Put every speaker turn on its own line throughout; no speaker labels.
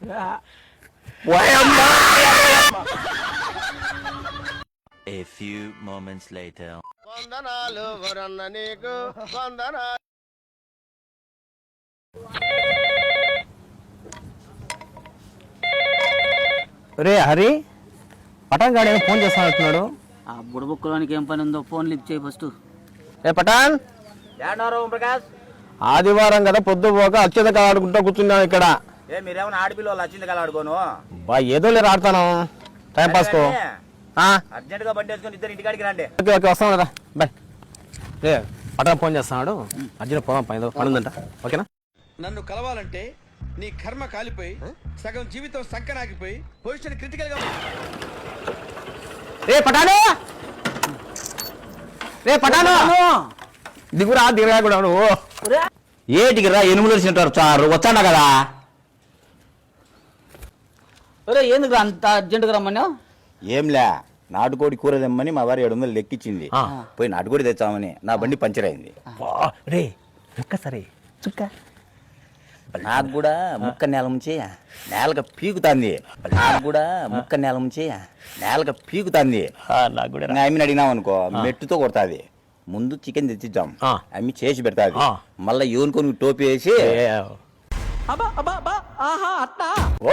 A few moments later.
వందనాలు వరన్న నీకు వందనాలు.
రే హరి పటాన్ గాడు ఏమో ఫోన్ చేస్తానంటున్నాడు.
ఆ బుడబుక్కలోనికి ఏం పని ఉందో ఫోన్ లిఫ్ట్ చేయి ఫస్ట్.
రే పటాన్,
ప్రకాష్
ఆదివారం కదా పొద్దు పోక అత్యత ఆడుకుంటా కూర్చున్నాను ఇక్కడ.
మీరేమన్నా ఆడపిల్లలు వచ్చింది కదా ఆడుకోను
ఏదో లేరు ఆడతాను టైం పాస్ కు.
అర్జెంట్ గా బండి వేసుకొని ఇద్దరు ఇంటికాడికి రండి.
ఓకే ఓకే వస్తాను కదా బాయ్. రే పటాన్ ఫోన్ చేస్తున్నాడు, అర్జెంట్ పోదాం, పని ఉందంట. ఓకేనా?
నన్ను కలవాలంటే నీ కర్మ కాలిపోయి సగం జీవితం సంకనాగిపోయి పొజిషన్ క్రిటికల్ గా.
రే పటాను, రే పటాను దిగురా, దిగురా కూడా నువ్వు.
ఏటికి రా ఎనుములు వచ్చినట్టు వచ్చాడా కదా.
ఎందుకు అంత అర్జెంటుగా రమ్మన్నావు?
ఏంలే, నాటుకోడి కూర తెమ్మని మా వారి 700 లెక్కిచ్చింది. పోయి నాటుకోడి తెచ్చామని నా బండి పంచర్ అయింది.
రే సరే చుక్క
నాకు కూడా ముక్క నేల ముంచి నేలక పీకుతాంది. నాకు కూడా ముక్క నేల ముంచి నేలక పీకుతాంది.
నాకు కూడా
ఆమెను అడిగినాం అనుకో మెట్టుతో కొడతాది. ముందు చికెన్ తెచ్చిద్దాం, అమ్మి చేసి పెడతాది. మళ్ళీ యూనికొని టోపీ వేసి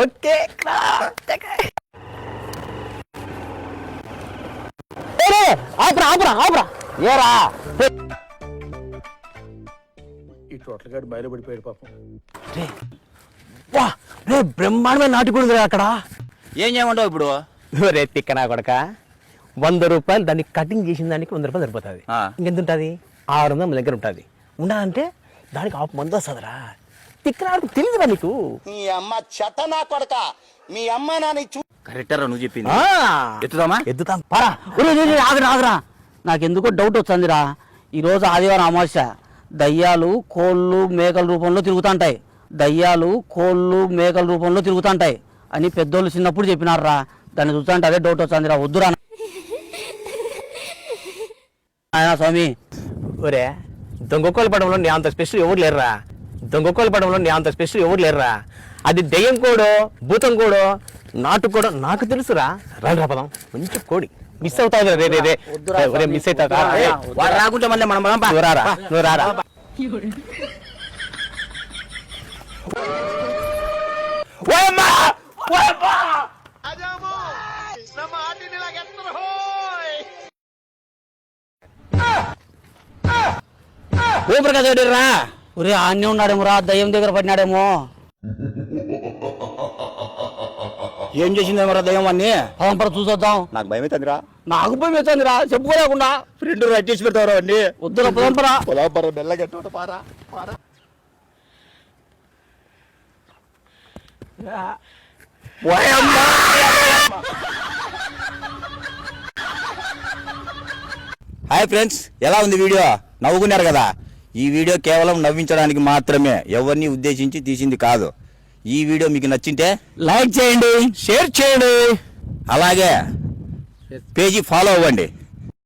ఓకే ఆపురా ఆపురా ఆపురా. ఏరా
ఈ టోటల్ గాడు బయలుపడిపోయాడు పాపం.
రే బ్రహ్మాండమైన నాటుకుంది అక్కడ.
ఏం చేయమంటావు ఇప్పుడు?
రే తిక్కనా కొడక, 100 రూపాయలు దాన్ని కటింగ్ చేసిన దానికి 100 రూపాయలు సరిపోతుంది. ఇంకెంత ఉంటుంది? 600 మన దగ్గర ఉంటుంది. ఉండాలంటే దానికి ఆపు మందు వస్తుందిరా. తిక్కనాడు తెలియదురా నీకు?
మీ అమ్మ చెత్త నా కొడక, మీ అమ్మ నాని
కరెక్టరా నువ్వు చెప్పింది. ఎత్తుదామా?
ఎద్దుతాం పరా.
ఆగరా ఆగరా, నాకెందుకో డౌట్ వచ్చిందిరా. ఈరోజు ఆదివారం అమావాస్య, దయ్యాలు కోళ్ళు మేకల రూపంలో తిరుగుతుంటాయి, దయ్యాలు కోళ్ళు మేకల రూపంలో తిరుగుతుంటాయి అని పెద్దోళ్ళు చిన్నప్పుడు చెప్పినారా. దాన్ని చూస్తుంటే అదే డౌట్ వచ్చిందిరా. వద్దురా స్వామి.
ఒరే దొంగకోళ్ళ పడంలో నీ అంత స్పెషల్ ఎవరు లేరురా. దొంగకోళ్ళ పడంలో నీ అంత స్పెషల్ ఎవరు లేరురా. అది దెయ్యం కోడో భూతం కోడో నాటు కోడో నాకు తెలుసురా. రా పదం, మంచి కోడి మిస్ అవుతావు. రే రే రే మిస్ అవుతావు.
వాడు రాకుంటే మళ్ళీ మనం
నువ్వు రారా, నువ్వు రారా.
రా ఒరే ఆన్నే ఉన్నాడేమో రా, దయ్యం దగ్గర పడినాడేమో.
ఏం చేసిందేమో రా దయ్యం అన్ని.
పరంపర చూసొద్దాం.
నాకు భయం అవుతుందిరా.
నాకు పోయి వచ్చిందిరా, చెప్పుకోలేకుండా.
ఫ్రెండ్ రైట్ చేసి పెడతావు అన్ని.
వద్దురా పరంపర.
పొలాపర బెల్లగట్ట పారా పారా. హాయ్ ఫ్రెండ్స్, ఎలా ఉంది వీడియో? నవ్వుకున్నారు కదా? ఈ వీడియో కేవలం నవ్వించడానికి మాత్రమే, ఎవరిని ఉద్దేశించి తీసింది కాదు. ఈ వీడియో మీకు నచ్చింటే లైక్ చేయండి, షేర్ చేయండి, అలాగే పేజీ ఫాలో అవ్వండి.